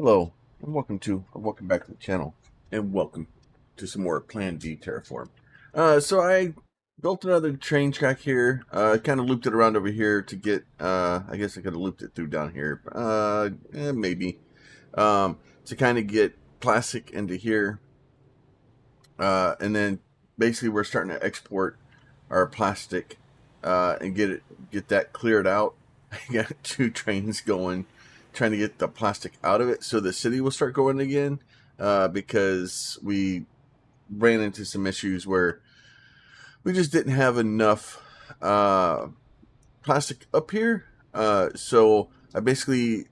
Hello, and welcome back to the channel, and welcome to some more PlumYeti Terraform. So I built another train track here. Kind of looped it around over here to get. I guess I could have looped it through down here. Maybe. To kind of get plastic into here, and then basically we're starting to export our plastic and get that cleared out. I got two trains going, trying to get the plastic out of it so the city will start going again, because we ran into some issues where we just didn't have enough plastic up here. So I basically,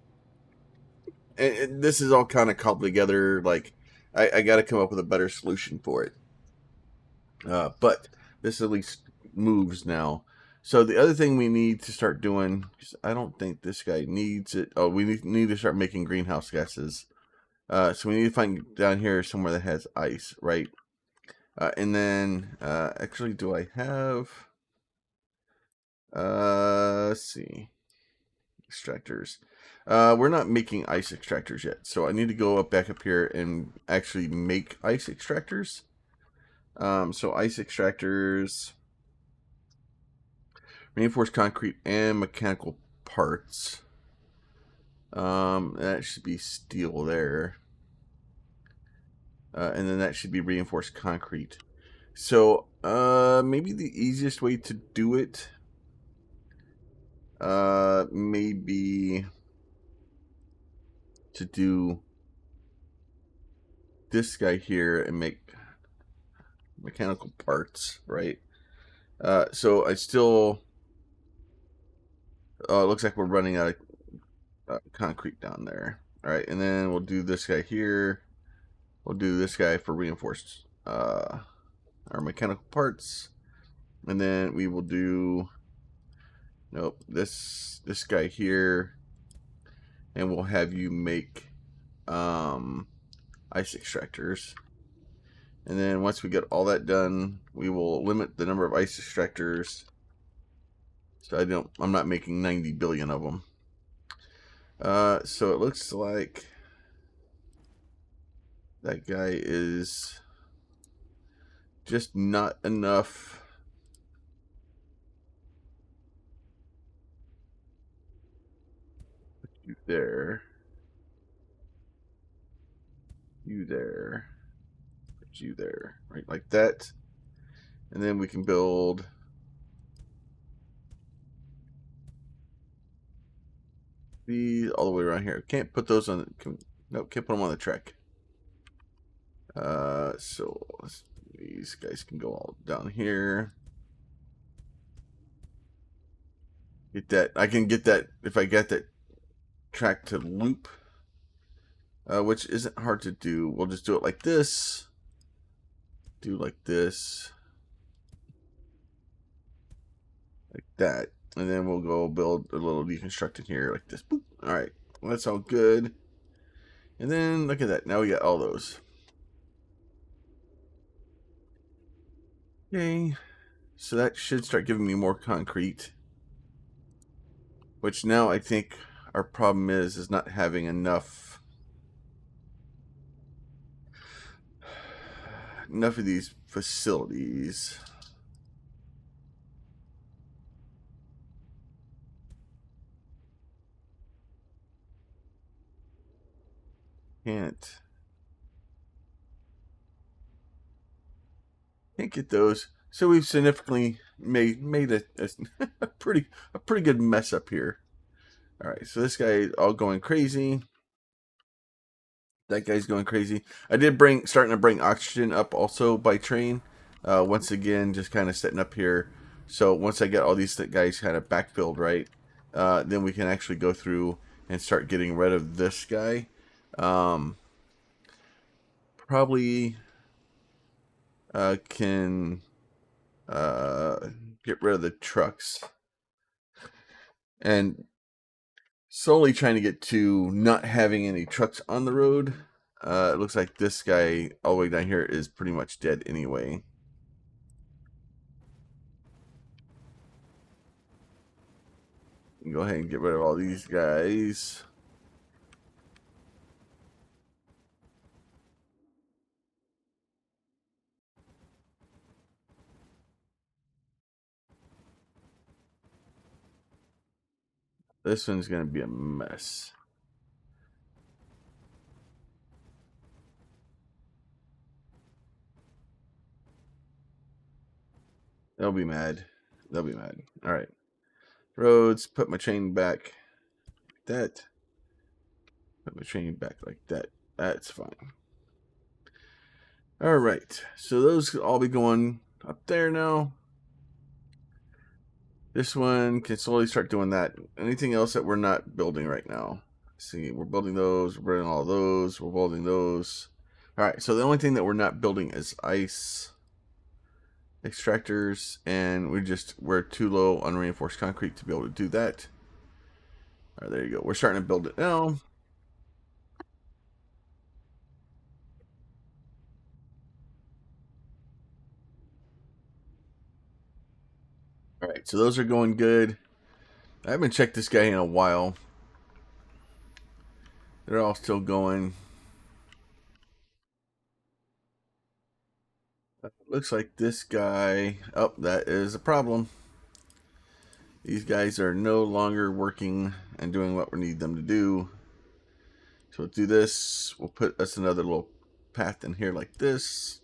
and this is all kind of cobbled together. Like I got to come up with a better solution for it. But this at least moves now. So the other thing we need to start doing, because I don't think this guy needs it. Oh, we need to start making greenhouse gases. So we need to find down here somewhere that has ice, right? And then, actually, do I have? Let's see, extractors. We're not making ice extractors yet, so I need to go back up here and actually make ice extractors. So ice extractors. Reinforced concrete and mechanical parts. That should be steel there. And then that should be reinforced concrete. So, maybe the easiest way to do it, maybe to do this guy here and make mechanical parts, right? So I still, it looks like we're running out of concrete down there. All right, and then we'll do this guy here. We'll do this guy for reinforced our mechanical parts, and then we will do this guy here, and we'll have you make ice extractors. And then once we get all that done, we will limit the number of ice extractors, so I'm not making 90 billion of them. So it looks like that guy is just not enough. Put you there. You there. Put you there. Right, like that. And then we can build these all the way around here. Can't put those on. Nope, can't put them on the track. So these guys can go all down here. Get that. I can get that if I get that track to loop, which isn't hard to do. We'll just do it like this. Do like this, like that, and then we'll go build a little deconstructed here like this. Boop. All right, well, that's all good. And then look at that. Now we got all those. Okay, so that should start giving me more concrete. Which now I think our problem is not having enough of these facilities. Can't get those. So we've significantly made a pretty good mess up here. All right, so this guy all going crazy. That guy's going crazy. I did starting to bring oxygen up also by train. Once again, just kind of setting up here. So once I get all these guys kind of backfilled, right, then we can actually go through and start getting rid of this guy. Probably can get rid of the trucks. And slowly trying to get to not having any trucks on the road. It looks like this guy all the way down here is pretty much dead anyway. Go ahead and get rid of all these guys. This one's going to be a mess. They'll be mad. They'll be mad. All right. Roads, put my chain back like that. Put my chain back like that. That's fine. All right. So those could all be going up there now. This one can slowly start doing that. Anything else that we're not building right now? See, we're building those. We're building all those. We're building those. All right. So the only thing that we're not building is ice extractors, and we're too low on reinforced concrete to be able to do that. All right, there you go. We're starting to build it now. All right, so those are going good. I haven't checked this guy in a while. They're all still going. Looks like this guy. Oh, that is a problem. These guys are no longer working and doing what we need them to do. So we'll do this. We'll put us another little path in here like this.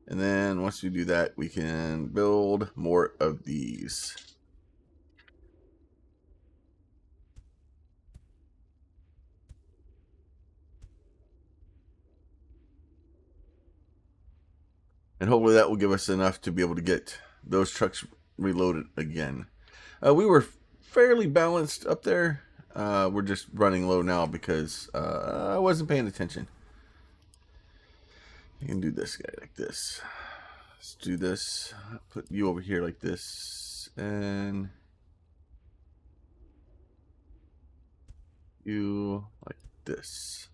And then once we do that, we can build more of these. And hopefully that will give us enough to be able to get those trucks reloaded again. We were fairly balanced up there. We're just running low now because I wasn't paying attention. You can do this guy like this. Let's do this. Put you over here like this. And you like this.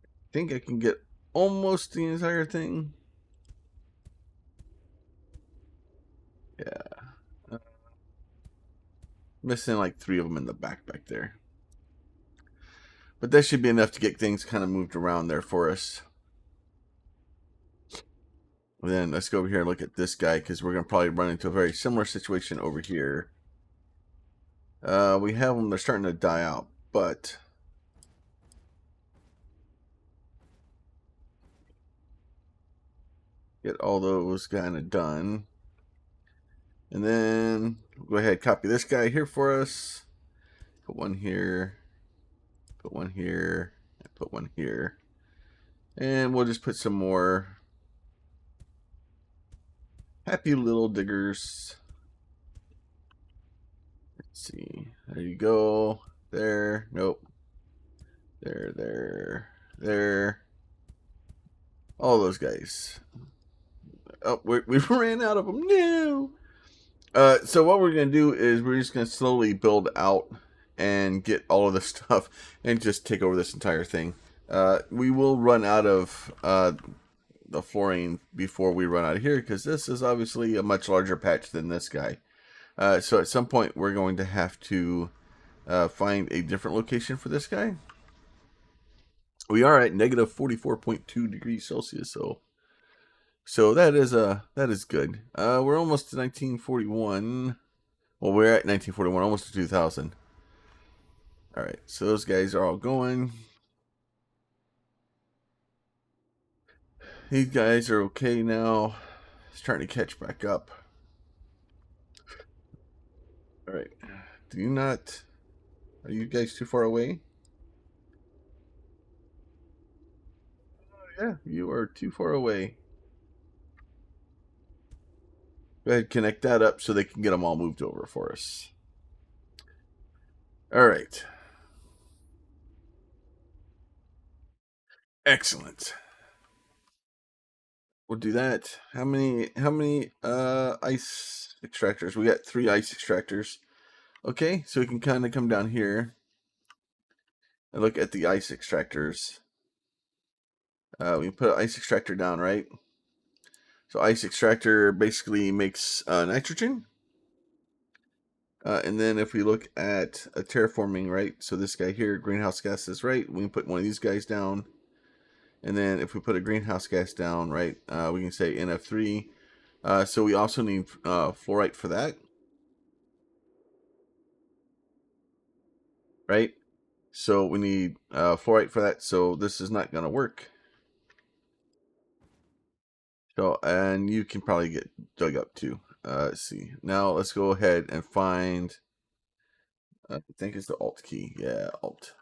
I think I can get almost the entire thing. Yeah. Missing like 3 of them in the back there. But that should be enough to get things kind of moved around there for us. And then let's go over here and look at this guy, because we're going to probably run into a very similar situation over here. We have them, they're starting to die out, but get all those kind of done. And then go ahead, copy this guy here for us. Put one here, put one here, and put one here. And we'll just put some more happy little diggers. Let's see. There you go. There. Nope. There. All those guys. Oh, we ran out of them. No. So what we're going to do is we're just going to slowly build out and get all of this stuff and just take over this entire thing. We will run out of the flooring before we run out of here, because this is obviously a much larger patch than this guy. So at some point we're going to have to find a different location for this guy. We are at negative 44.2 degrees Celsius, so that is good. We're almost to 1941. Well, we're at 1941, almost to 2000. All right, so those guys are all going. These guys are okay now. Starting to catch back up. All right. Are you guys too far away? Yeah, you are too far away. Go ahead, connect that up so they can get them all moved over for us. All right. Excellent. We'll do that. How many ice extractors? We got 3 ice extractors. Okay, so we can kind of come down here and look at the ice extractors. We can put an ice extractor down, right? So ice extractor basically makes nitrogen. And then if we look at a terraforming, right? So this guy here, greenhouse gases, right? We can put one of these guys down. And then if we put a greenhouse gas down, right, we can say NF3. So we also need fluorite for that. right? So we need fluorite for that. So this is not going to work. So, and you can probably get dug up too. Let's see. Now let's go ahead and find, I think it's the Alt key. Yeah, Alt.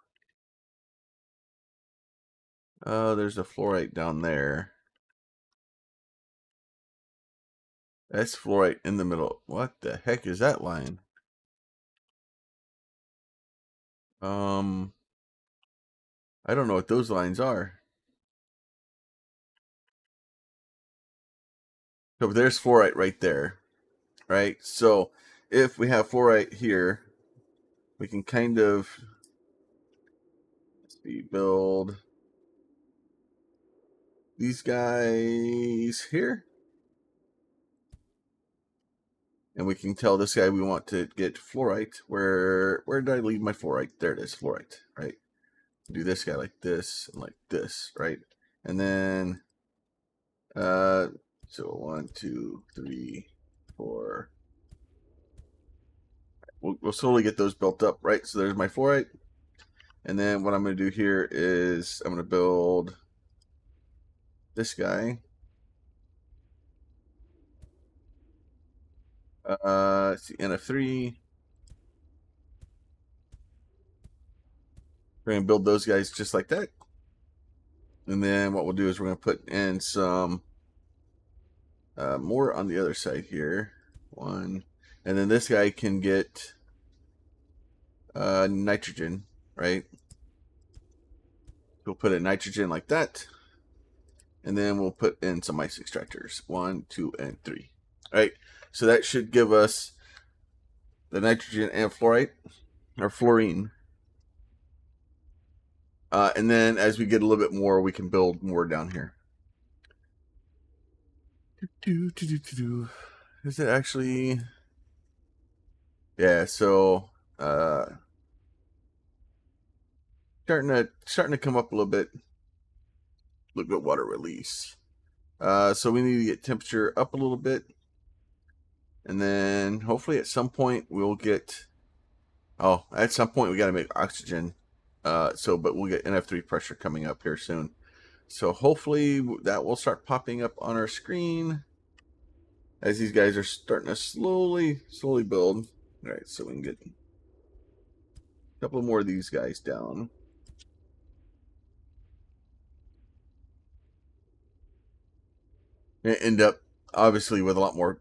There's a fluorite down there. That's fluorite in the middle. What the heck is that line? I don't know what those lines are. So there's fluorite right there, right? So if we have fluorite here, we can kind of build these guys here. And we can tell this guy we want to get fluorite. Where did I leave my fluorite? There it is, fluorite, right? Do this guy like this and like this, right? And then so 1, 2, 3, 4. We'll slowly get those built up, right? So there's my fluorite. And then what I'm going to do here is I'm going to build this guy. It's the NF3. We're going to build those guys just like that. And then what we'll do is we're going to put in some more on the other side here. 1. And then this guy can get nitrogen, right? We'll put in nitrogen like that. And then we'll put in some ice extractors. 1, 2, and 3. All right. So that should give us the nitrogen and fluorite, or fluorine. And then as we get a little bit more, we can build more down here. Is it actually? Yeah, so starting to come up a little bit. Look at water release. So we need to get temperature up a little bit. And then hopefully at some point we'll get, at some point we got to make oxygen. But we'll get NF3 pressure coming up here soon. So hopefully that will start popping up on our screen as these guys are starting to slowly build. All right, so we can get a couple more of these guys down. And end up obviously with a lot more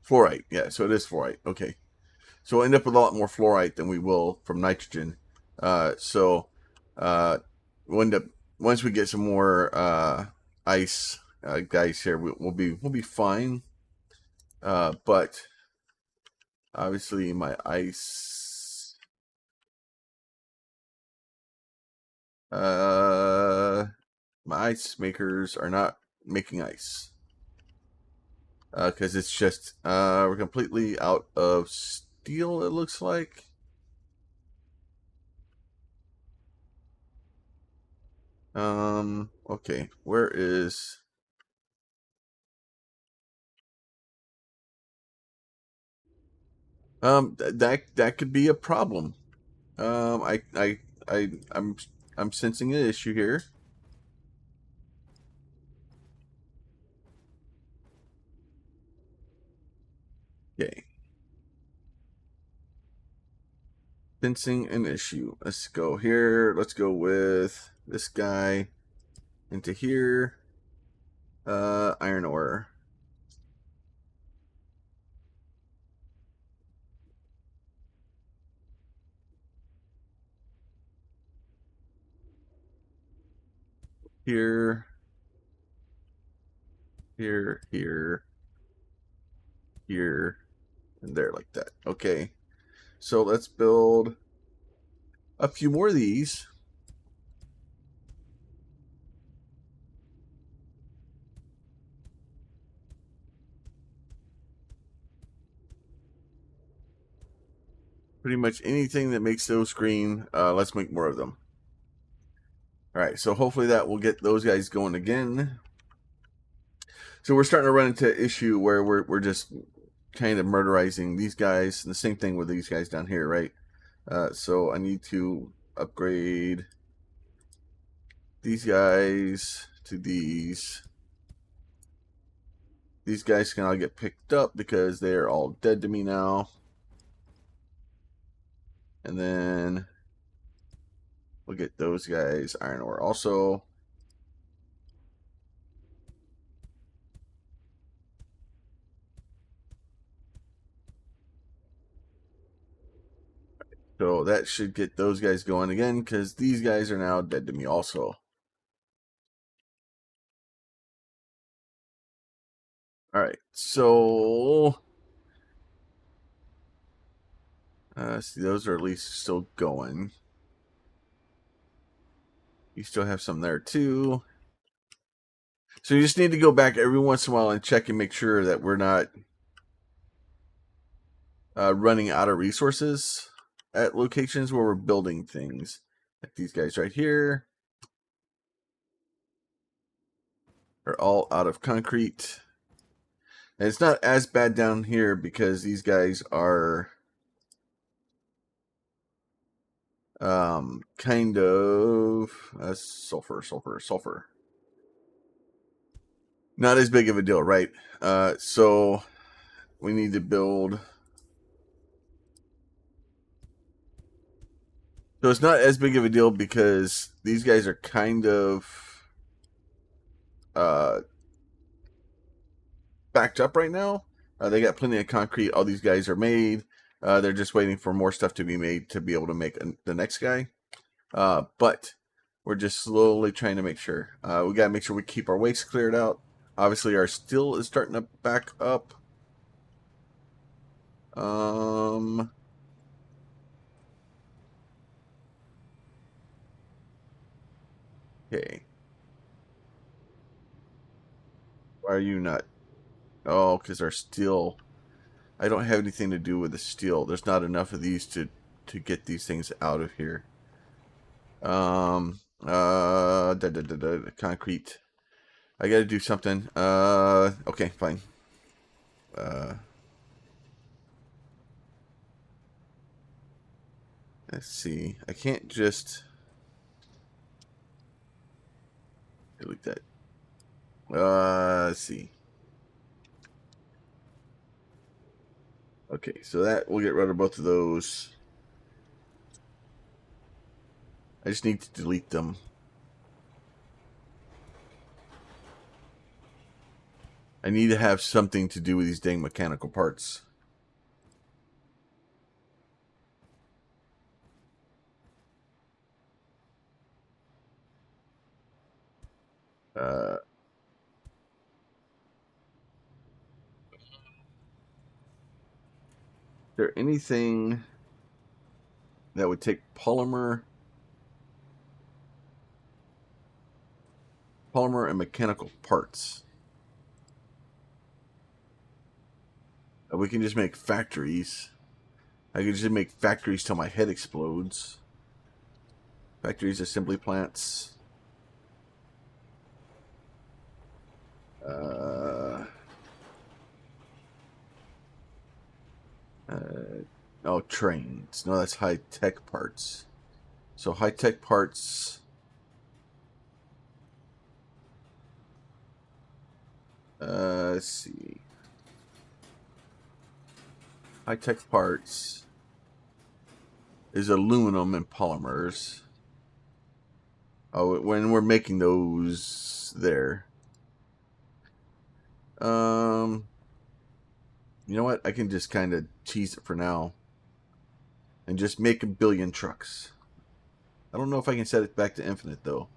fluorite. Yeah, so it is fluorite. Okay. So we'll end up with a lot more fluorite than we will from nitrogen. We'll end up, once we get some more ice guys here, we'll be fine. But obviously my ice makers are not making ice. Because it's just we're completely out of steel, it looks like. Okay, where is that could be a problem. I'm sensing an issue here. Okay. Sensing an issue. Let's go here. Let's go with this guy into here. Iron ore. Here. Here, here, here, and there like that. Okay. So let's build a few more of these. Pretty much anything that makes those green, let's make more of them. All right, so hopefully that will get those guys going again. So we're starting to run into an issue where we're just kind of murderizing these guys. And the same thing with these guys down here, right? So I need to upgrade these guys to these. These guys can all get picked up because they're all dead to me now. And then we'll get those guys iron ore also. So that should get those guys going again because these guys are now dead to me also. Alright, so see, those are at least still going. You still have some there too. So you just need to go back every once in a while and check and make sure that we're not running out of resources at locations where we're building things. Like these guys right here are all out of concrete. And it's not as bad down here because these guys are kind of sulfur. Not as big of a deal, right? So we need to build. So it's not as big of a deal because these guys are kind of backed up right now. They got plenty of concrete. All these guys are made. They're just waiting for more stuff to be made to be able to make the next guy. But we're just slowly trying to make sure. We got to make sure we keep our waste cleared out. Obviously, our steel is starting to back up. Okay. Why are you not? Oh, because our steel. I don't have anything to do with the steel. There's not enough of these to get these things out of here. Concrete. I gotta do something. Okay, fine. Let's see. I can't just delete that. Let's see. Okay, so that we'll get rid of both of those. I just need to delete them. I need to have something to do with these dang mechanical parts. Is there anything that would take polymer and mechanical parts? We can just make factories. I can just make factories till my head explodes. Factories, assembly plants. Oh, trains. No, that's high-tech parts. So high-tech parts. Let's see. High-tech parts is aluminum and polymers. Oh, when we're making those there. You know what? I can just kind of cheese it for now. And just make a billion trucks. I don't know if I can set it back to infinite, though.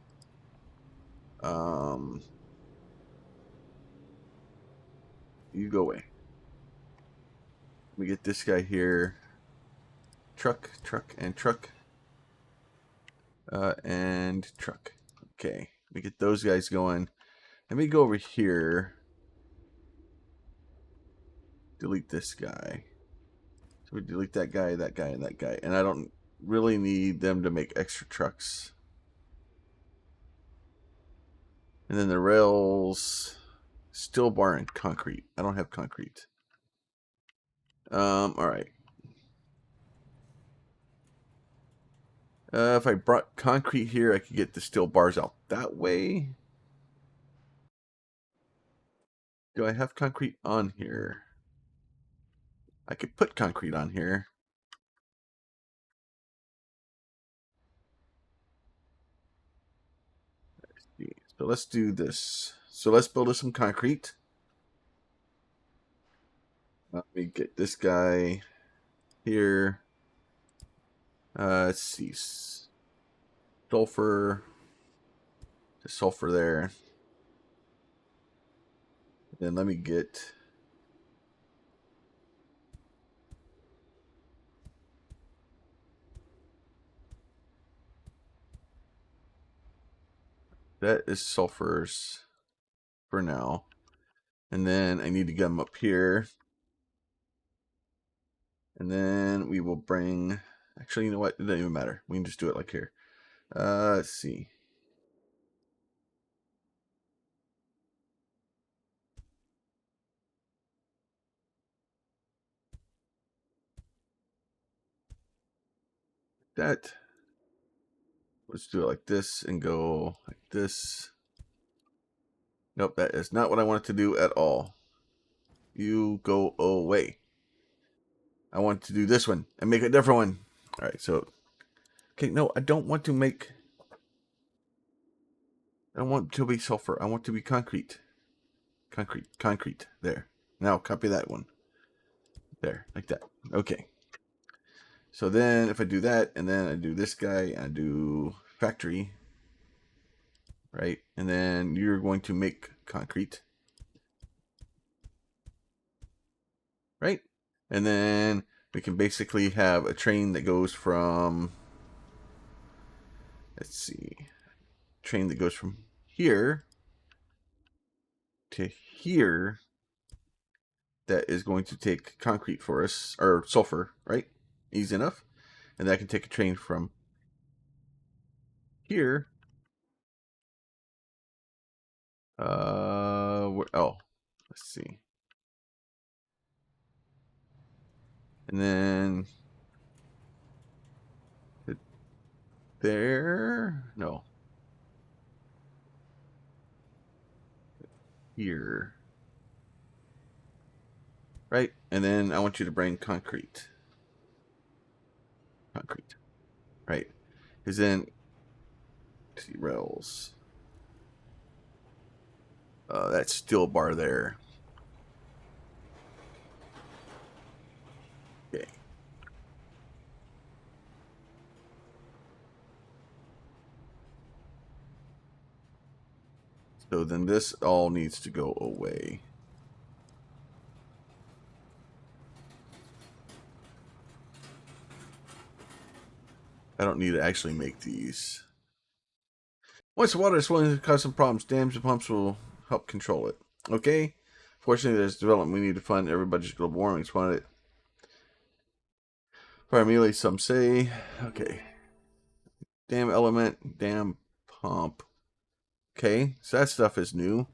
You go away. Let me get this guy here. Truck, and truck. And truck. Okay. Let me get those guys going. Let me go over here. Delete this guy. So we delete that guy, and that guy. And I don't really need them to make extra trucks. And then the rails, steel bar and concrete. I don't have concrete. All right. If I brought concrete here, I could get the steel bars out that way. Do I have concrete on here? I could put concrete on here. So let's do this. So let's build us some concrete. Let me get this guy here. Let's see. Sulfur. The sulfur there. Then let me get... That is sulfurs for now. And then I need to get them up here. And then we will bring... Actually, you know what? It doesn't even matter. We can just do it like here. Let's see. That. Let's do it like this and go like this. Nope, that is not what I wanted to do at all. You go away. I want to do this one and make a different one. All right, so... Okay, no, I don't want to make... I don't want to be sulfur. I want to be concrete. Concrete. There. Now copy that one. There, like that. Okay. So then if I do that, and then I do this guy, and I do factory, right? And then you're going to make concrete, right? And then we can basically have a train that goes from, let's see, train that goes from here to here that is going to take concrete for us, or sulfur, right? Easy enough. And then I can take a train from here. Oh, let's see. And then there, no, here, right? And then I want you to bring concrete, right? Because then, let's see, rails, that steel bar there. Okay. So then this all needs to go away. I don't need to actually make these. Once the water is flowing to cause some problems, dams and pumps will help control it. Okay? Fortunately, there's development we need to fund. Everybody's global warming is funded. Primarily, some say. Okay. Dam element, dam pump. Okay, so that stuff is new.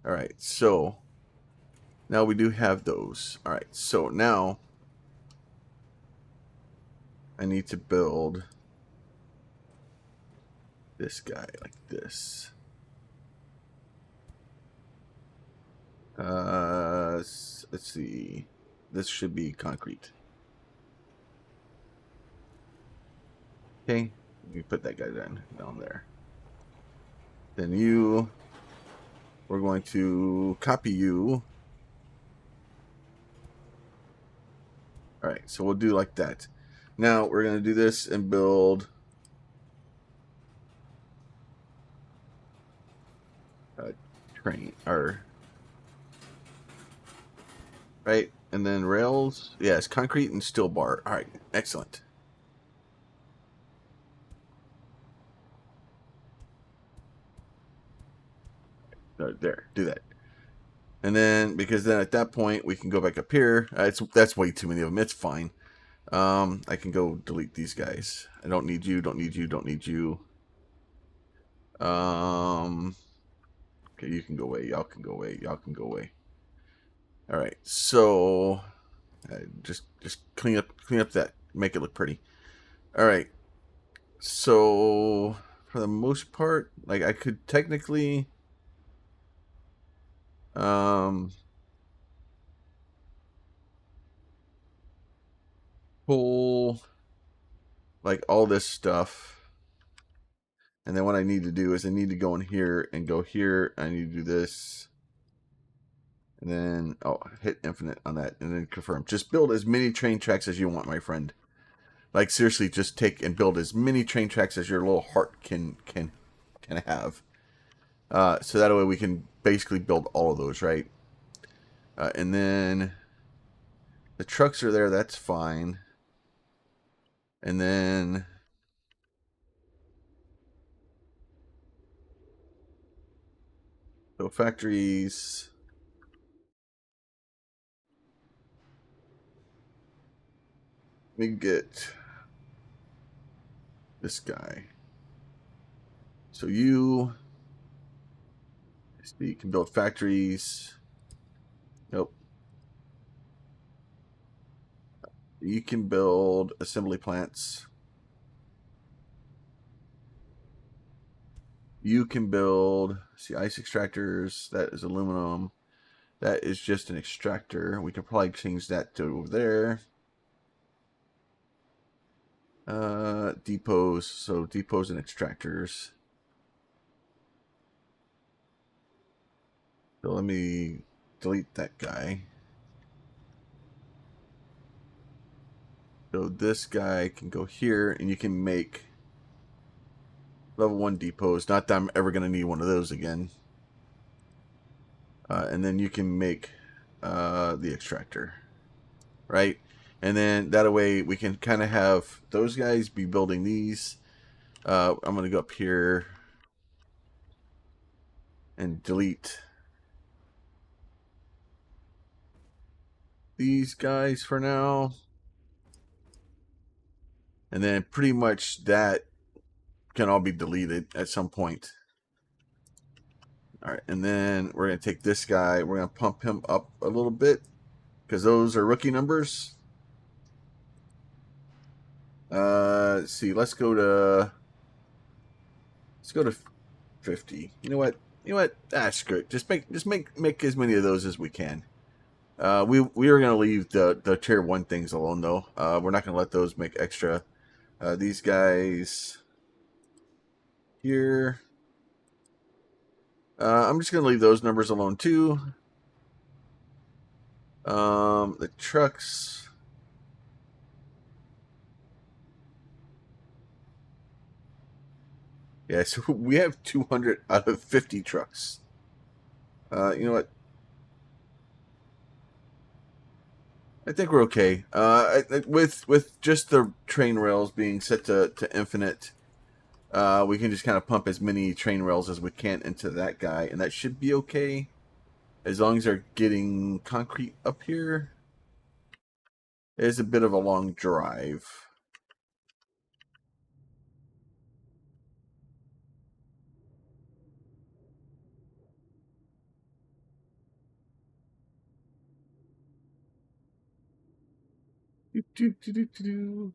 Alright, so now we do have those. Alright, so now I need to build this guy like this. Let's see. This should be concrete. Okay, we put that guy down there. Then you, we're going to copy you. Alright, so we'll do like that. Now we're going to do this and build a train, or right, and then rails. Yes, concrete and steel bar. Alright, excellent. There, do that. And then, because then at that point we can go back up here. That's way too many of them. It's fine. I can go delete these guys. I don't need you. Don't need you. Don't need you. Okay, you can go away. Y'all can go away. Y'all can go away. All right. So Just clean up that, make it look pretty. All right. So for the most part, like I could technically, um, pull like all this stuff, and then what I need to do is I need to go in here and go here. I need to do this, and then hit infinite on that, and then confirm. Just build as many train tracks as you want, my friend. Like seriously, just take and build as many train tracks as your little heart can have. So that way we can basically build all of those, right? And then the trucks are there. That's fine. And then so factories. We get this guy. So you can build factories. Nope. You can build assembly plants. You can build, see, ice extractors. That is aluminum. That is just an extractor. We could probably change that to over there. Depots. So depots and extractors. So let me delete that guy. So this guy can go here, and you can make level 1 depots. Not that I'm ever going to need one of those again. And then you can make the extractor, right? And then that way we can kind of have those guys be building these. I'm going to go up here and delete these guys for now. And then pretty much that can all be deleted at some point. All right, and then we're going to take this guy. We're going to pump him up a little bit because those are rookie numbers. Let's see. Let's go to 50. You know what? That's good. Just make as many of those as we can. We are going to leave the tier 1 things alone though. We're not going to let those make extra. These guys here. I'm just going to leave those numbers alone too. The trucks. Yeah, so we have 200 out of 50 trucks. You know what? I think we're okay. With just the train rails being set to infinite, we can just kind of pump as many train rails as we can into that guy, and that should be okay. As long as they're getting concrete up here. It is a bit of a long drive.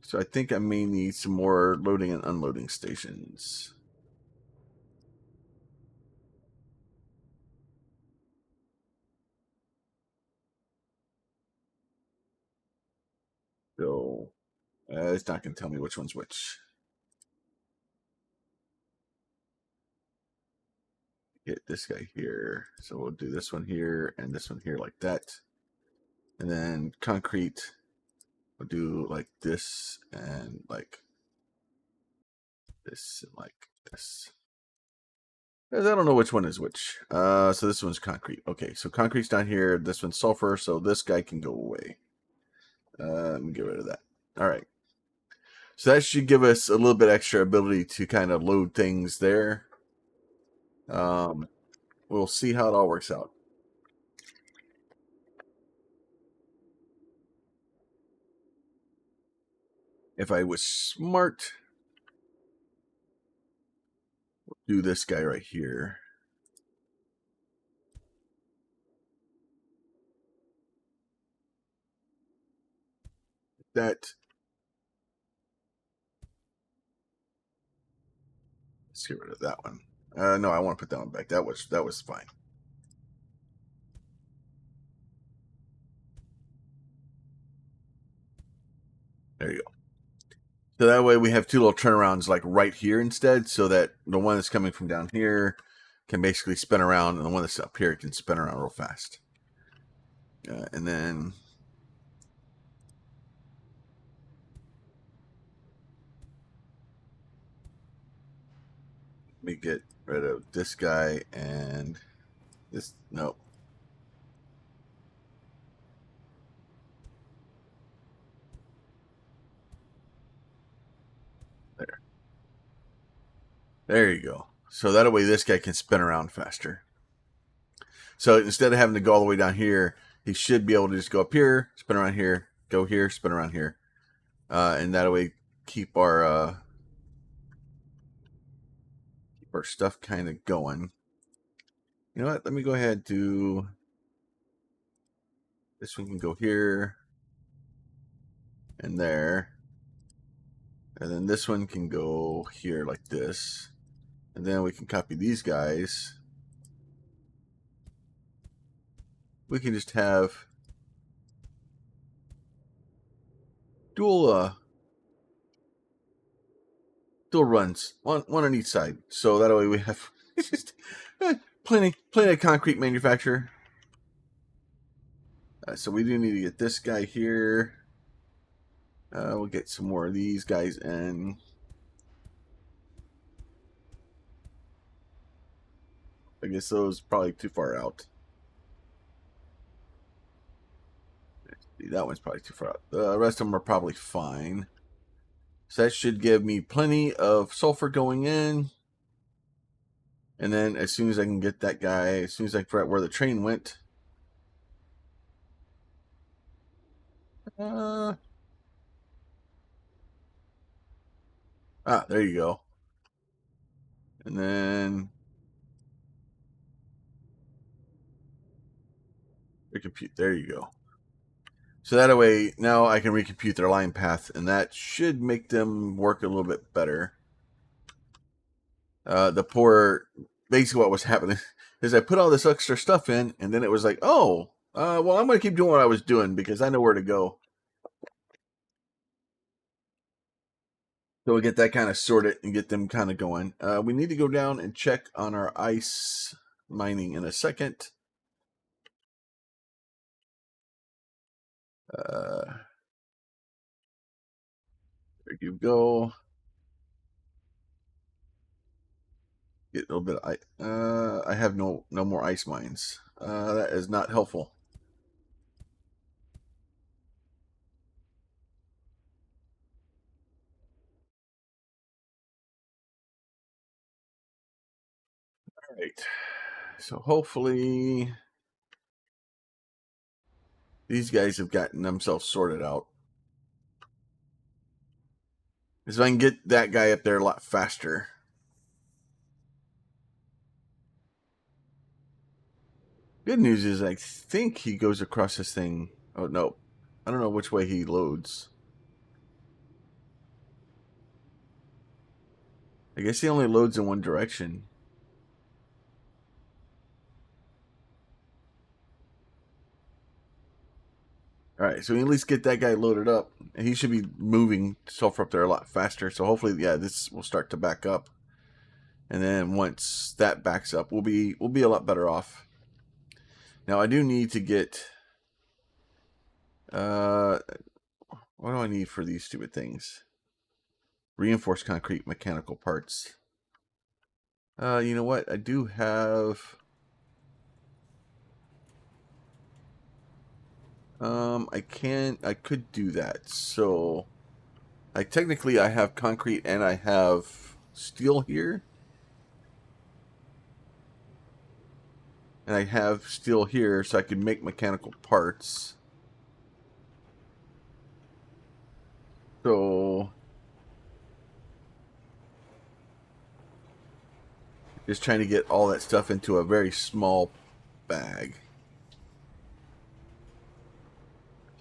So I think I may need some more loading and unloading stations. So it's not going to tell me which one's which. Get this guy here. So we'll do this one here and this one here like that. And then concrete, we'll do like this and like this and like this. I don't know which one is which. So this one's concrete. Okay, so concrete's down here. This one's sulfur, so this guy can go away. Let me get rid of that. All right. So that should give us a little bit extra ability to kind of load things there. We'll see how it all works out. If I was smart, we'll do this guy right here. that. Let's get rid of that one. No, I want to put that one back. That was fine. There you go. So that way we have two little turnarounds like right here instead, so that the one that's coming from down here can basically spin around, and the one that's up here can spin around real fast. And then let me get rid of this guy and this. Nope. There you go. So that way this guy can spin around faster. So instead of having to go all the way down here, he should be able to just go up here, spin around here, go here, spin around here. And that way keep our stuff kind of going. You know what? Let me go ahead and do this one. Can go here and there. And then this one can go here like this. And then we can copy these guys. We can just have dual runs, one on each side. So that way we have just plenty of concrete manufacturer. So we do need to get this guy here. We'll get some more of these guys in. I guess those probably too far out. That one's probably too far out. The rest of them are probably fine. So that should give me plenty of sulfur going in. And then as soon as I can get that guy, as soon as I figure out where the train went. There you go. And then recompute. There you go. So that way, now I can recompute their line path, and that should make them work a little bit better. Basically what was happening is I put all this extra stuff in, and then it was like, oh, well, I'm going to keep doing what I was doing because I know where to go. So we get that kind of sorted and get them kind of going. We need to go down and check on our ice mining in a second. There you go. Get a little bit of ice. I have no more ice mines. That is not helpful. All right. So hopefully these guys have gotten themselves sorted out. Because I can get that guy up there a lot faster. Good news is I think he goes across this thing. Oh, no. I don't know which way he loads. I guess he only loads in one direction. Alright, so we at least get that guy loaded up. And he should be moving sulfur up there a lot faster. So hopefully, yeah, this will start to back up. And then once that backs up, we'll be a lot better off. Now I do need to get what do I need for these stupid things? Reinforced concrete mechanical parts. You know what? I do have I could do that. So technically I have concrete and I have steel here. And I have steel here, so I can make mechanical parts. So just trying to get all that stuff into a very small bag.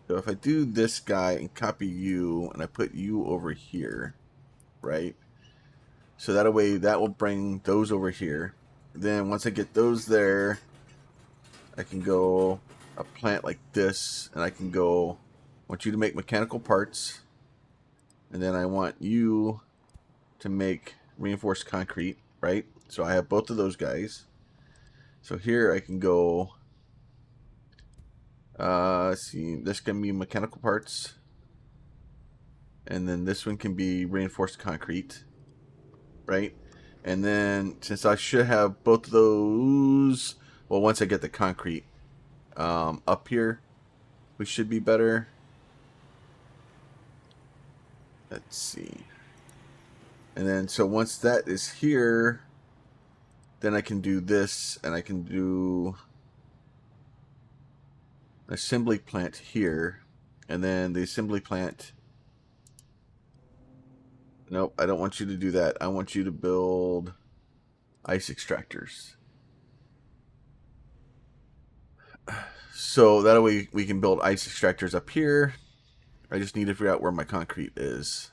So if I do this guy and copy you, and I put you over here, right? So that way, that will bring those over here. Then once I get those there, I can go a plant like this, and I can go, I want you to make mechanical parts, and then I want you to make reinforced concrete, right? So I have both of those guys. So here I can go, let's see, this can be mechanical parts, and then this one can be reinforced concrete, right? And then since I should have both of those, well, once I get the concrete up here, we should be better. Let's see. And then so once that is here, then I can do this, and I can do an assembly plant here, and then the assembly plant. Nope, I don't want you to do that. I want you to build ice extractors. So that way we can build ice extractors up here. I just need to figure out where my concrete is.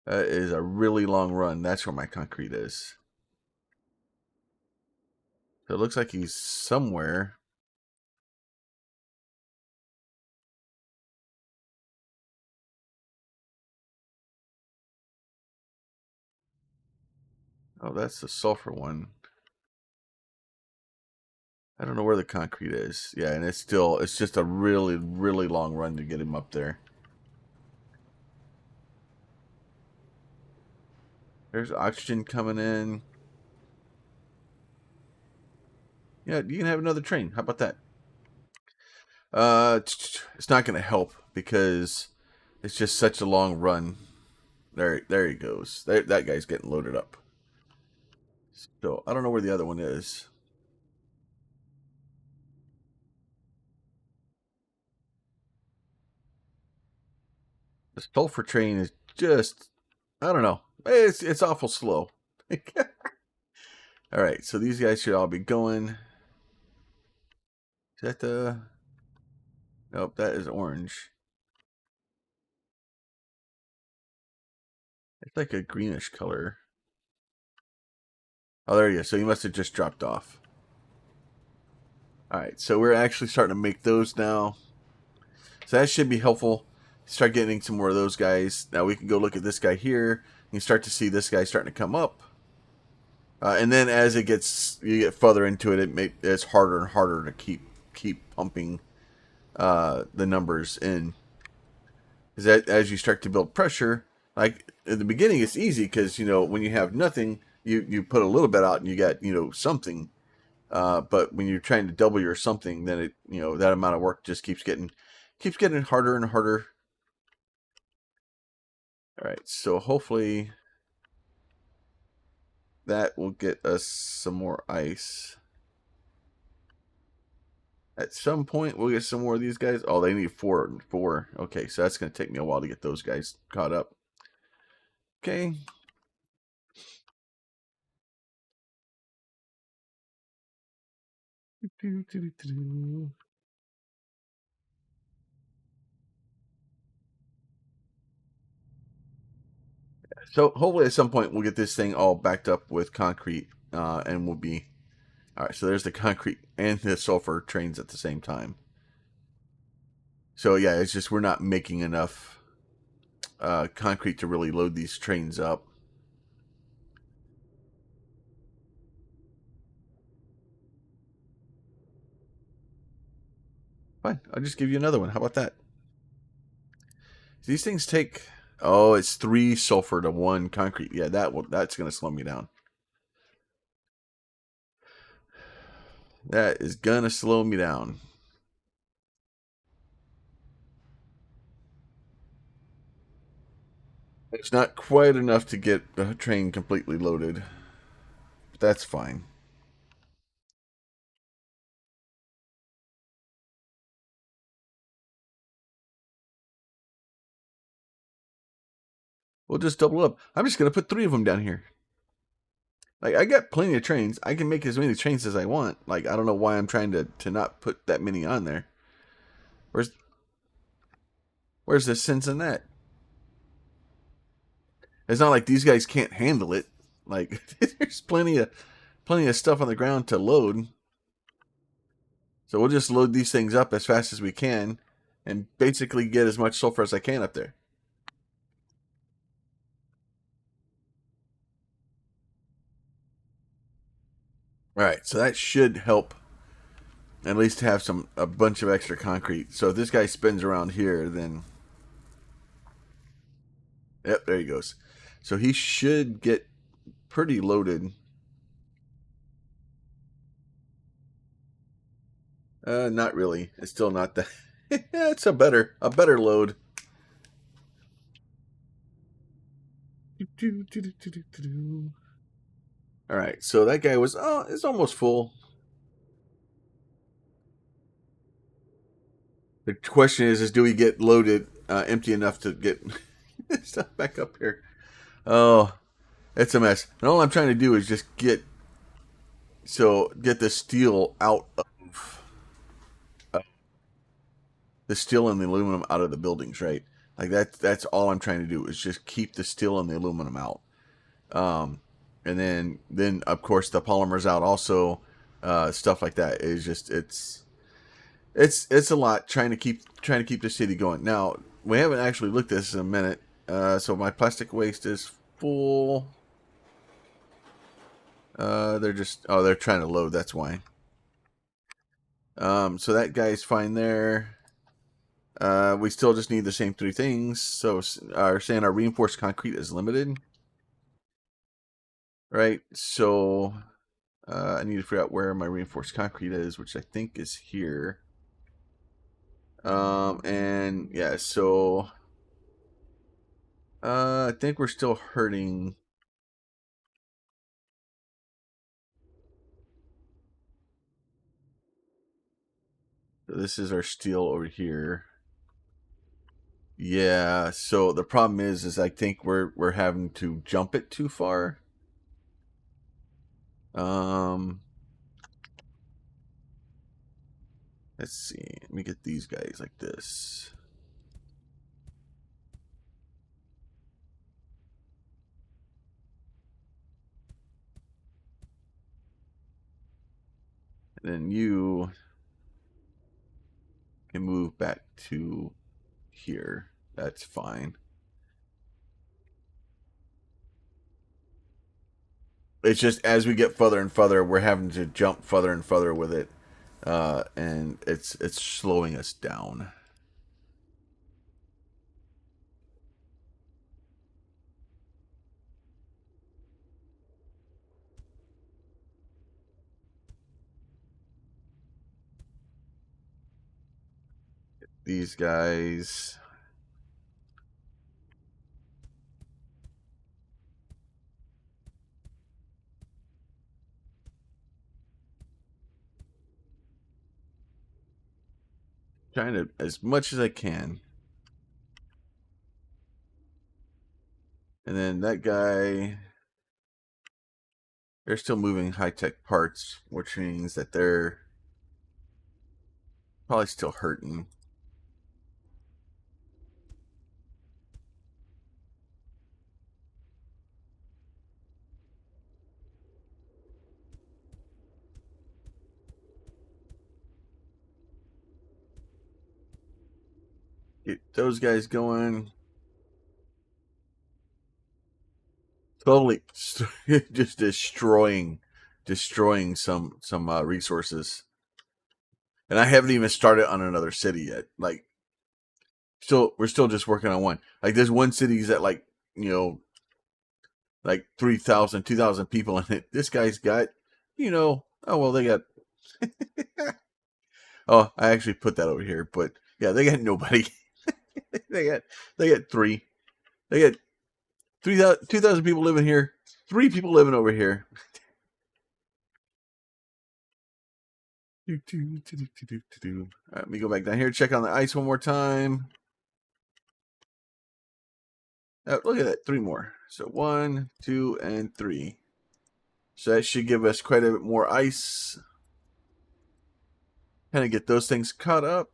That is a really long run. That's where my concrete is. So it looks like he's somewhere. Oh, that's the sulfur one. I don't know where the concrete is. Yeah, and it's just a really, really long run to get him up there. There's oxygen coming in. Yeah, you can have another train. How about that? It's not going to help because it's just such a long run. There he goes. That guy's getting loaded up. So I don't know where the other one is. The sulfur train is just, I don't know. It's awful slow. All right, so these guys should all be going. Is that the? Nope, that is orange. It's like a greenish color. Oh, there you go. So you must have just dropped off. All right, so we're actually starting to make those now. So that should be helpful. Start getting some more of those guys. Now we can go look at this guy here. You start to see this guy starting to come up. And then as you get further into it, it's harder and harder to keep pumping the numbers in. Is that as you start to build pressure, like at the beginning, it's easy because when you have nothing, you put a little bit out and you got something. But when you're trying to double your something, then that amount of work just keeps getting harder and harder. All right, so hopefully that will get us some more ice. At some point, we'll get some more of these guys. Oh, they need four. Okay, so that's going to take me a while to get those guys caught up. Okay. So hopefully at some point we'll get this thing all backed up with concrete, and we'll be all right. So there's the concrete and the sulfur trains at the same time. So yeah, it's just we're not making enough concrete to really load these trains up. Fine, I'll just give you another one. How about that? These things take. Oh, it's 3 sulfur to 1 concrete. Yeah, that's going to slow me down. That is going to slow me down. It's not quite enough to get the train completely loaded. But that's fine. We'll just double up. I'm just going to put 3 of them down here. Like, I got plenty of trains. I can make as many trains as I want. Like, I don't know why I'm trying to not put that many on there. Where's where's the sense in that? It's not like these guys can't handle it. Like, there's plenty of stuff on the ground to load. So we'll just load these things up as fast as we can and basically get as much sulfur as I can up there. All right, so that should help at least have a bunch of extra concrete. So if this guy spins around here, then yep, there he goes. So he should get pretty loaded. Not really. It's still not that. It's a better load. All right, so that guy was it's almost full. The question is do we get loaded empty enough to get stuff back up here? Oh, it's a mess. And all I'm trying to do is just get the steel out of the steel and the aluminum out of the buildings, right? Like that's all I'm trying to do is just keep the steel and the aluminum out. And then of course the polymers out also, stuff like that is just it's a lot trying to keep the city going. Now we haven't actually looked at this in a minute. So my plastic waste is full. They're trying to load. That's why. So that guy's fine there. We still just need the same three things. So saying our reinforced concrete is limited, right? So I need to figure out where my reinforced concrete is, which I think is here. And yeah, so I think we're still hurting. This is our steel over here. Yeah, so the problem is I think we're having to jump it too far. Let's see. Let me get these guys like this. And then you can move back to here. That's fine. It's just as we get further and further, we're having to jump further and further with it, and it's slowing us down. These guys. Trying to as much as I can. And then that guy, they're still moving high-tech parts, which means that they're probably still hurting. Get those guys going. Totally just destroying some resources. And I haven't even started on another city yet. Like we're still just working on one. Like there's one city's at like, like 3,000, 2,000 people in it. This guy's got, oh well, they got oh, I actually put that over here, but yeah, they got nobody. they got three. They got 3,000 2,000 people living here, 3 people living over here. All right, let me go back down here, check on the ice one more time. Oh, look at that, 3 more. So 1, 2, and 3. So that should give us quite a bit more ice. Kind of get those things caught up.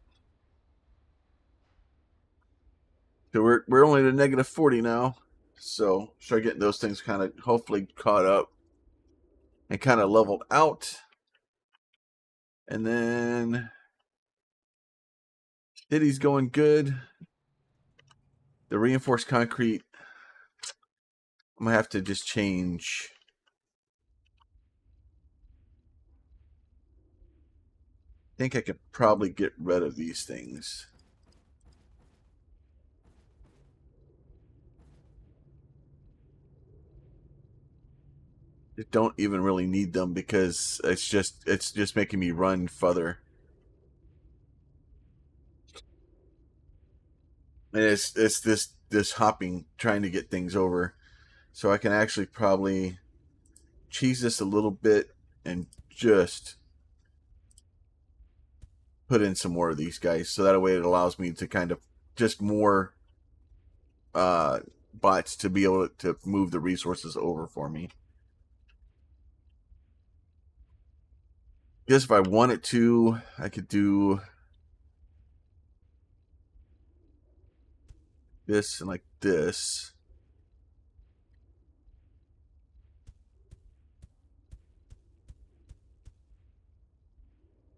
So we're only at a -40 now. So start getting those things kind of hopefully caught up and kind of leveled out. And then city's going good. The reinforced concrete, I'm gonna have to just change. I think I could probably get rid of these things. I don't even really need them because it's just making me run further. And it's this hopping, trying to get things over. So I can actually probably cheese this a little bit and just put in some more of these guys. So that way it allows me to kind of just more bots to be able to move the resources over for me. I guess if I wanted to, I could do this and like this.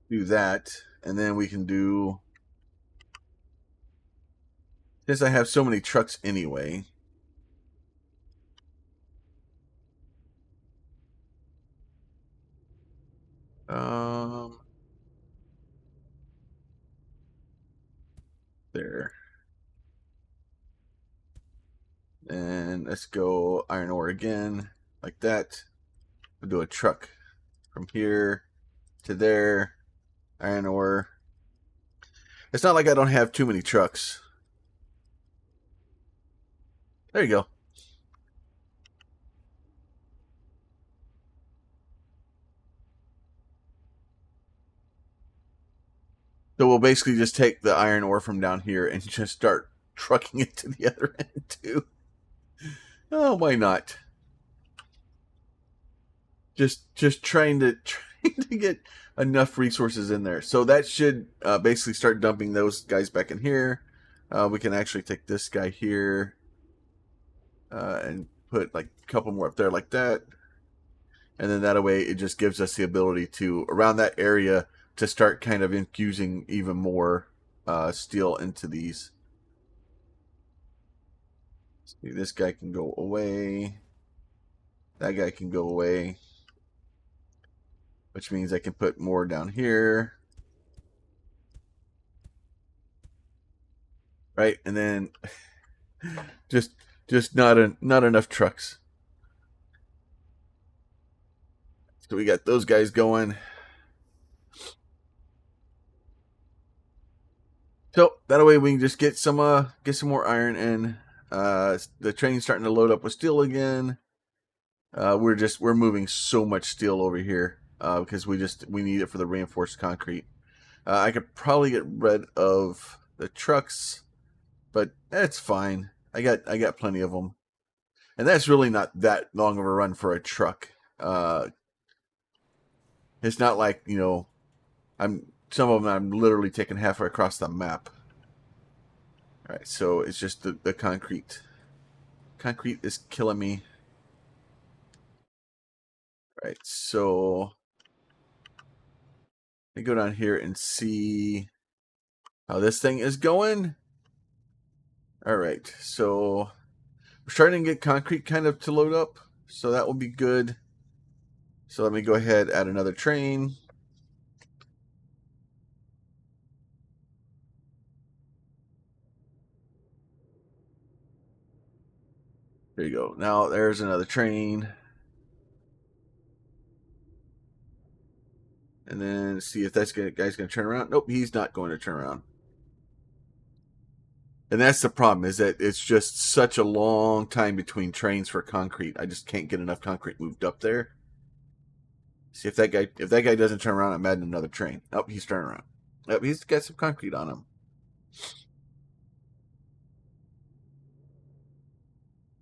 Do that, and then we can do, since I have so many trucks anyway, there. And let's go iron ore again, like that. We'll do a truck from here to there, iron ore. It's not like I don't have too many trucks. There you go. So we'll basically just take the iron ore from down here and just start trucking it to the other end too. Oh, why not? Just trying to get enough resources in there. So that should basically start dumping those guys back in here. We can actually take this guy here and put like a couple more up there like that. And then that way it just gives us the ability to, around that area, to start kind of infusing even more steel into these. See, this guy can go away. That guy can go away. Which means I can put more down here. Right? And then just not enough trucks. So we got those guys going. So that way we can just get some more iron in. The train's starting to load up with steel again. We're moving so much steel over here because we need it for the reinforced concrete. I could probably get rid of the trucks, but that's fine. I got plenty of them, and that's really not that long of a run for a truck. It's not like, some of them I'm literally taking halfway across the map. All right, so it's just the concrete. Concrete is killing me. All right, so let me go down here and see how this thing is going. All right, so we're starting to get concrete kind of to load up, so that will be good. So let me go ahead, add another train. There you go. Now there's another train. And then see if that guy's going to turn around. Nope, he's not going to turn around. And that's the problem, is that it's just such a long time between trains for concrete. I just can't get enough concrete moved up there. See if that guy doesn't turn around, I'm adding another train. Oh, he's turning around. Oh, he's got some concrete on him.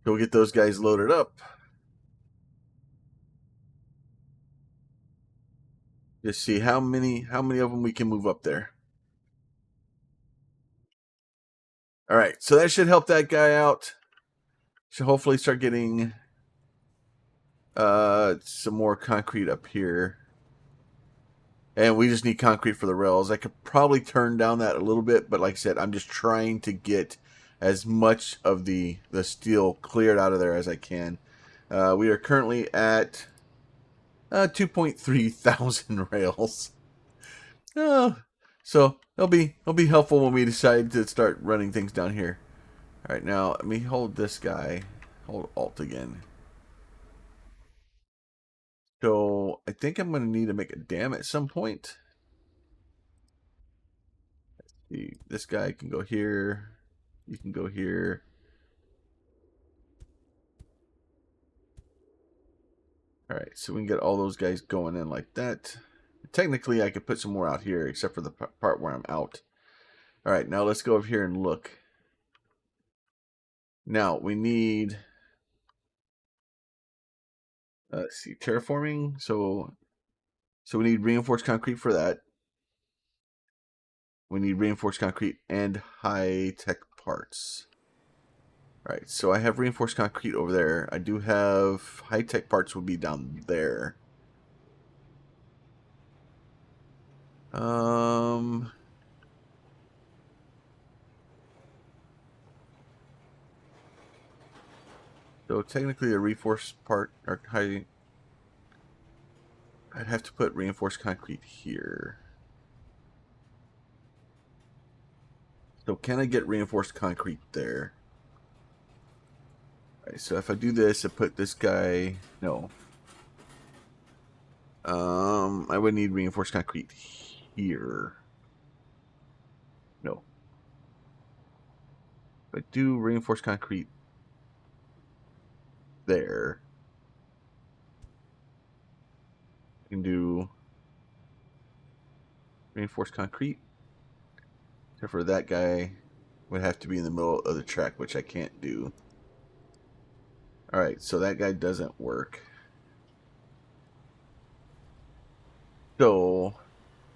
So we'll get those guys loaded up. Just see how many of them we can move up there. All right, so that should help that guy out. Should hopefully start getting some more concrete up here. And we just need concrete for the rails. I could probably turn down that a little bit, but like I said, I'm just trying to get as much of the steel cleared out of there as I can. We are currently at 2.3 thousand rails. So it'll be helpful when we decide to start running things down here. All right, now let me hold this guy. Hold Alt again. So I think I'm going to need to make a dam at some point. See, this guy can go here. You can go here. All right, so we can get all those guys going in like that. Technically, I could put some more out here, except for the part where I'm out. All right, now let's go over here and look. Now, we need... let's see, terraforming. So we need reinforced concrete for that. We need reinforced concrete and high-tech parts. All right, so I have reinforced concrete over there. I do have high-tech parts would be down there. So technically a reinforced part or high, I'd have to put reinforced concrete here. So can I get reinforced concrete there? All right, so if I do this and put this guy, no. I would need reinforced concrete here. No. If I do reinforced concrete there, I can do reinforced concrete. Except for that guy would have to be in the middle of the track, which I can't do. Alright, so that guy doesn't work. So,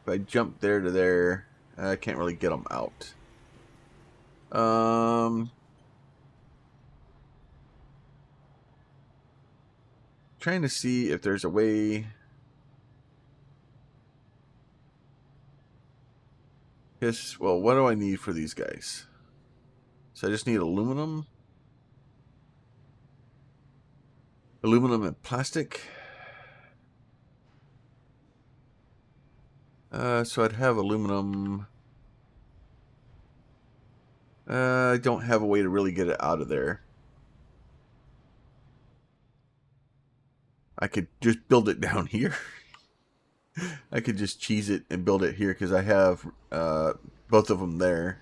if I jump there to there, I can't really get them out. Trying to see if there's a way. Yes, well, what do I need for these guys? So I just need aluminum. Aluminum and plastic. So I'd have aluminum. I don't have a way to really get it out of there. I could just build it down here. I could just cheese it and build it here because I have both of them there.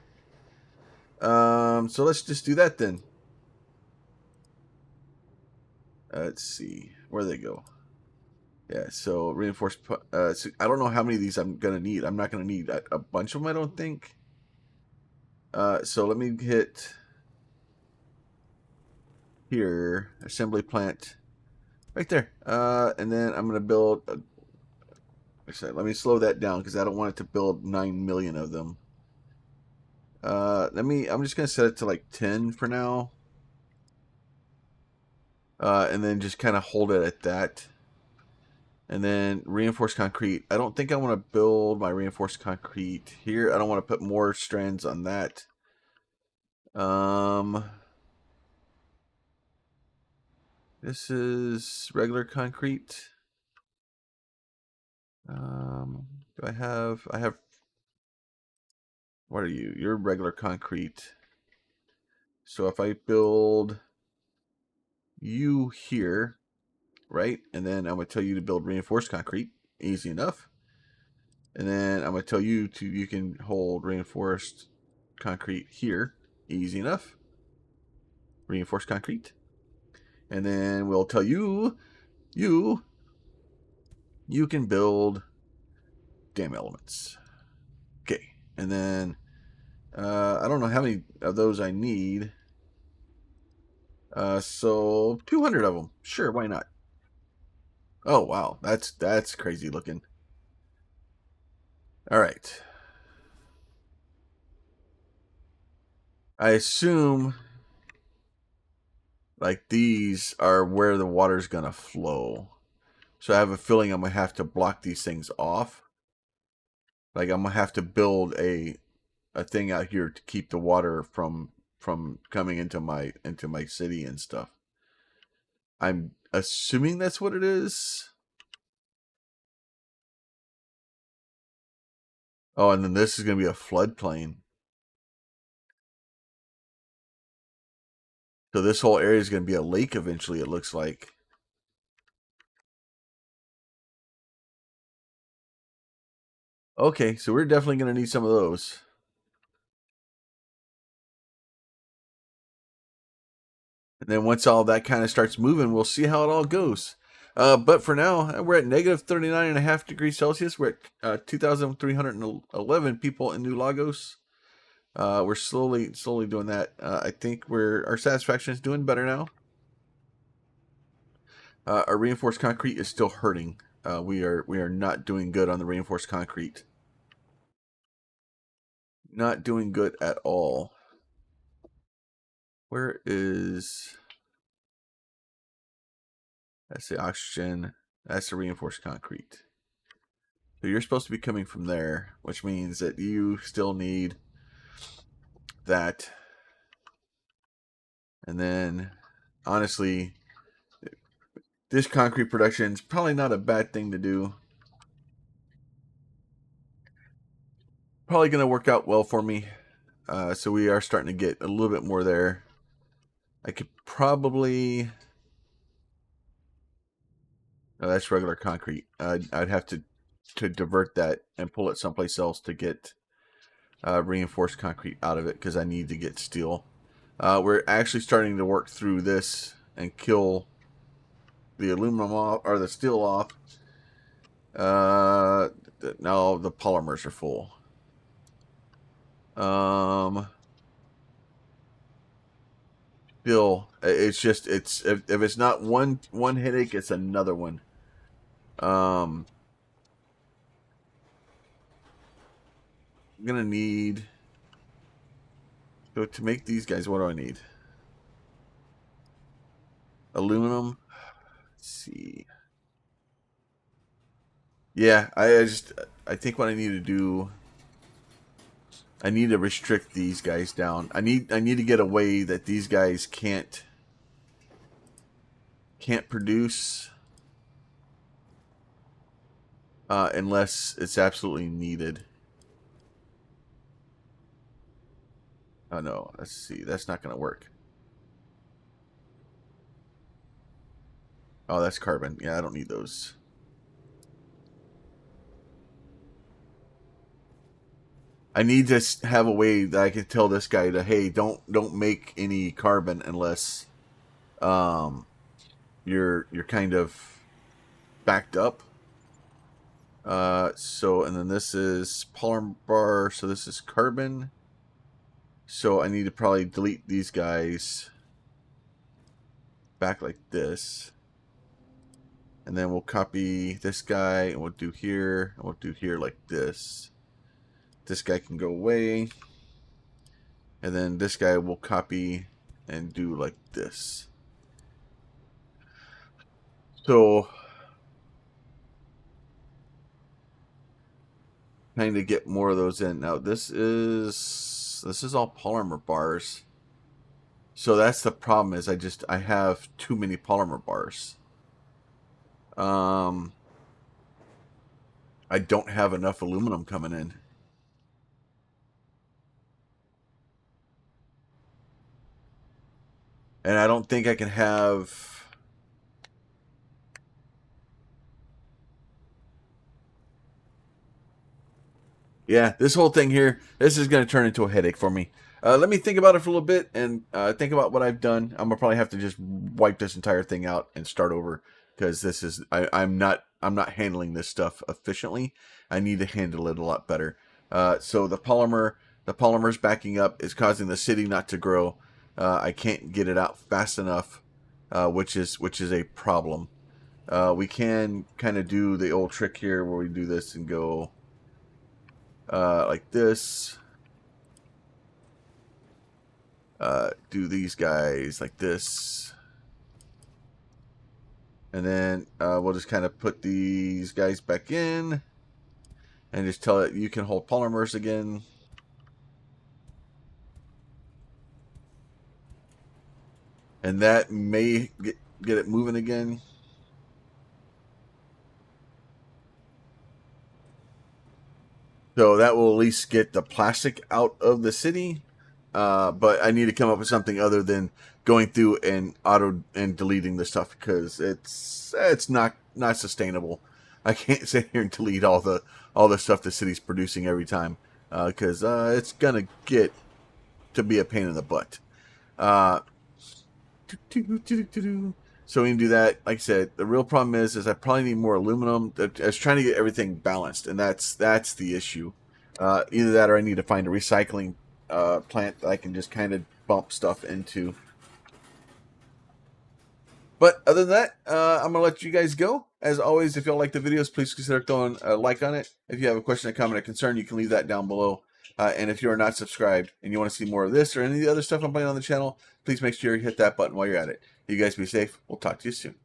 So let's just do that then. Let's see. Where do they go? Yeah, so reinforced... so I don't know how many of these I'm going to need. I'm not going to need a bunch of them, I don't think. So let me hit here. Assembly plant. Right there. And then I'm going to build... let me slow that down because I don't want it to build 9 million of them. I'm just going to set it to like 10 for now. And then just kind of hold it at that. And then reinforced concrete. I don't think I want to build my reinforced concrete here. I don't want to put more strands on that. This is regular concrete. Do I have... What are you? You're regular concrete. So if I build you here, right? And then I'm going to tell you to build reinforced concrete. Easy enough. And then I'm going to tell you you can hold reinforced concrete here. Easy enough. Reinforced concrete. And then we'll tell you can build dam elements. Okay. And then I don't know how many of those I need. So 200 of them. Sure, why not? Oh wow, that's crazy looking. All right. I assume like these are where the water's going to flow. So I have a feeling I'm going to have to block these things off. Like I'm going to have to build a thing out here to keep the water from coming into my city and stuff. I'm assuming that's what it is. Oh, and then this is going to be a floodplain. So this whole area is going to be a lake eventually, it looks like. Okay, so we're definitely going to need some of those. And then once all that kind of starts moving, we'll see how it all goes. But for now, we're at negative 39.5 degrees Celsius. We're at 2,311 people in New Lagos. We're slowly doing that. I think our satisfaction is doing better now. Our reinforced concrete is still hurting. We are not doing good on the reinforced concrete. Not doing good at all. Where is... That's the oxygen. That's the reinforced concrete. So you're supposed to be coming from there, which means that you still need that. And then, honestly, this concrete production is probably not a bad thing to do. Probably going to work out well for me. So we are starting to get a little bit more there. I could probably... No, that's regular concrete. I'd have to divert that and pull it someplace else to get reinforced concrete out of it because I need to get steel. We're actually starting to work through this and kill the aluminum off, or the steel off. Now the polymers are full. Still, it's just if it's not one headache, it's another one. I'm gonna need, so to make these guys, what do I need? Aluminum. Let's see. Yeah, I think what I need to do, I need to restrict these guys down. I need to get a way that these guys can't produce unless it's absolutely needed. Oh no, let's see. That's not going to work. Oh, that's carbon. Yeah, I don't need those. I need to have a way that I can tell this guy to, hey, don't make any carbon unless you're kind of backed up. So, and then this is polymer bar, so this is carbon. So I need to probably delete these guys back like this. And then we'll copy this guy, and we'll do here, and we'll do here like this. This guy can go away. And then this guy will copy and do like this. So, trying to get more of those in. Now this is all polymer bars. So that's the problem, is I have too many polymer bars. I don't have enough aluminum coming in. And I don't think I can have... Yeah, this whole thing here, this is going to turn into a headache for me. Let me think about it for a little bit and think about what I've done. I'm going to probably have to just wipe this entire thing out and start over, because this is... I'm not handling this stuff efficiently. I need to handle it a lot better. So the polymer's backing up is causing the city not to grow. I can't get it out fast enough, which is a problem. We can kind of do the old trick here where we do this and go like this. Do these guys like this. And then we'll just kind of put these guys back in. And just tell it you can hold polymers again. And that may get it moving again. So that will at least get the plastic out of the city. But I need to come up with something other than going through and deleting the stuff, because it's not sustainable. I can't sit here and delete all the stuff the city's producing every time, because it's gonna get to be a pain in the butt. So we can do that. Like I said, the real problem is I probably need more aluminum. I was trying to get everything balanced, and that's the issue. Either that, or I need to find a recycling plant that I can just kind of bump stuff into. But other than that, I'm gonna let you guys go. As always, if y'all like the videos, please consider throwing a like on it. If you have a question, a comment, or concern, you can leave that down below. And if you are not subscribed and you want to see more of this or any of the other stuff I'm playing on the channel, please make sure you hit that button while you're at it. You guys be safe. We'll talk to you soon.